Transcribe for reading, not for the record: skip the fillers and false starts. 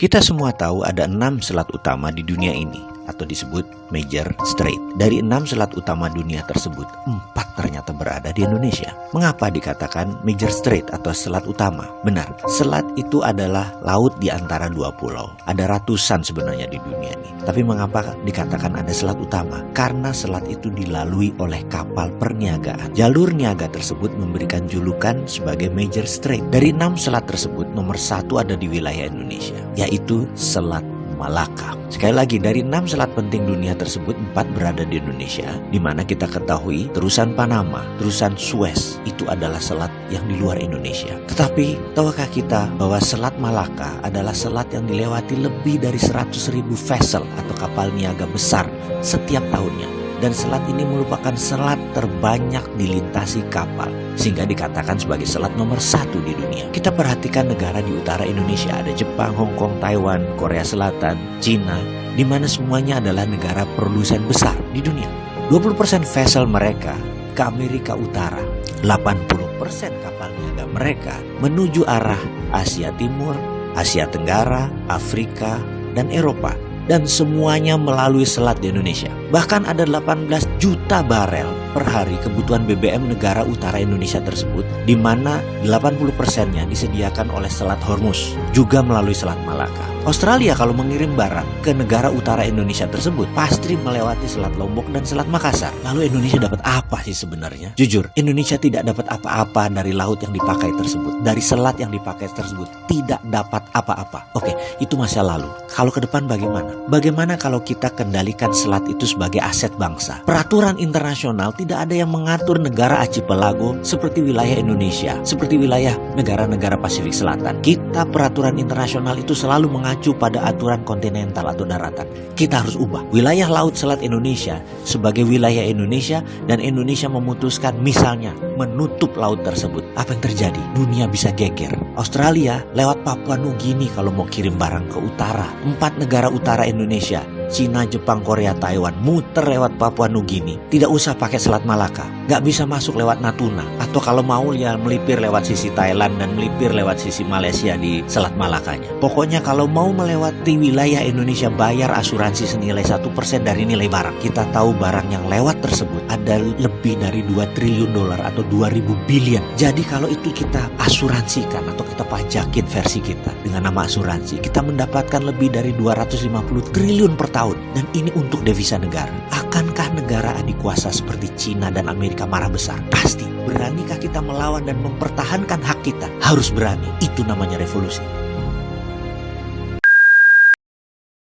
Kita semua tahu ada 6 selat utama di dunia ini, atau disebut Major Strait. Dari 6 selat utama dunia tersebut, 4 ternyata berada di Indonesia. Mengapa dikatakan Major Strait atau selat utama? Benar, selat itu adalah laut di antara 2 pulau. Ada ratusan sebenarnya di dunia ini. Tapi mengapa dikatakan ada selat utama? Karena selat itu dilalui oleh kapal perniagaan. Jalur niaga tersebut memberikan julukan sebagai Major Strait. Dari 6 selat tersebut, nomor 1 ada di wilayah Indonesia, yaitu Selat Malaka. Sekali lagi, dari 6 selat penting dunia tersebut, 4 berada di Indonesia, di mana kita ketahui terusan Panama, terusan Suez itu adalah selat yang di luar Indonesia. Tetapi tahukah kita bahwa Selat Malaka adalah selat yang dilewati lebih dari 100.000 vessel atau kapal niaga besar setiap tahunnya. Dan selat ini merupakan selat terbanyak dilintasi kapal, sehingga dikatakan sebagai selat nomor 1 di dunia. Kita perhatikan negara di utara Indonesia, ada Jepang, Hong Kong, Taiwan, Korea Selatan, Cina, di mana semuanya adalah negara produsen besar di dunia. 20% vessel mereka ke Amerika Utara, 80% kapal niaga mereka menuju arah Asia Timur, Asia Tenggara, Afrika, dan Eropa. Dan semuanya melalui selat di Indonesia. Bahkan ada 18 juta barel per hari kebutuhan BBM negara utara Indonesia tersebut, di mana 80%-nya disediakan oleh Selat Hormuz, juga melalui Selat Malaka. Australia kalau mengirim barang ke negara utara Indonesia tersebut, pasti melewati Selat Lombok dan Selat Makassar. Lalu Indonesia dapat apa sih sebenarnya? Jujur, Indonesia tidak dapat apa-apa dari laut yang dipakai tersebut, dari selat yang dipakai tersebut, tidak dapat apa-apa. Oke, itu masa lalu. Kalau ke depan bagaimana? Bagaimana kalau kita kendalikan selat itu sebagai aset bangsa? Peraturan internasional tidak ada yang mengatur negara archipelago seperti wilayah Indonesia, seperti wilayah negara-negara Pasifik Selatan. Kita peraturan internasional itu selalu mengacu pada aturan kontinental atau daratan. Kita harus ubah wilayah laut selat Indonesia sebagai wilayah Indonesia, dan Indonesia memutuskan misalnya menutup laut tersebut. Apa yang terjadi? Dunia bisa geger. Australia lewat Papua Nugini kalau mau kirim barang ke utara. 4 negara utara Indonesia, Cina, Jepang, Korea, Taiwan, muter lewat Papua Nugini. Tidak usah pakai Selat Malaka. Gak bisa masuk lewat Natuna. Atau kalau mau ya melipir lewat sisi Thailand dan melipir lewat sisi Malaysia di Selat Malakanya. Pokoknya kalau mau melewati wilayah Indonesia, bayar asuransi senilai 1% dari nilai barang. Kita tahu barang yang lewat tersebut ada lebih dari 2 triliun dolar atau 2.000 billion. Jadi kalau itu kita asuransikan atau kita pajakin versi kita dengan nama asuransi, kita mendapatkan lebih dari 250 triliun per tahun. Dan ini untuk devisa negara. Akankah negara adik kuasa seperti Cina dan Amerika marah besar? Pasti. Beranikah kita melawan dan mempertahankan hak kita? Harus berani. Itu namanya revolusi.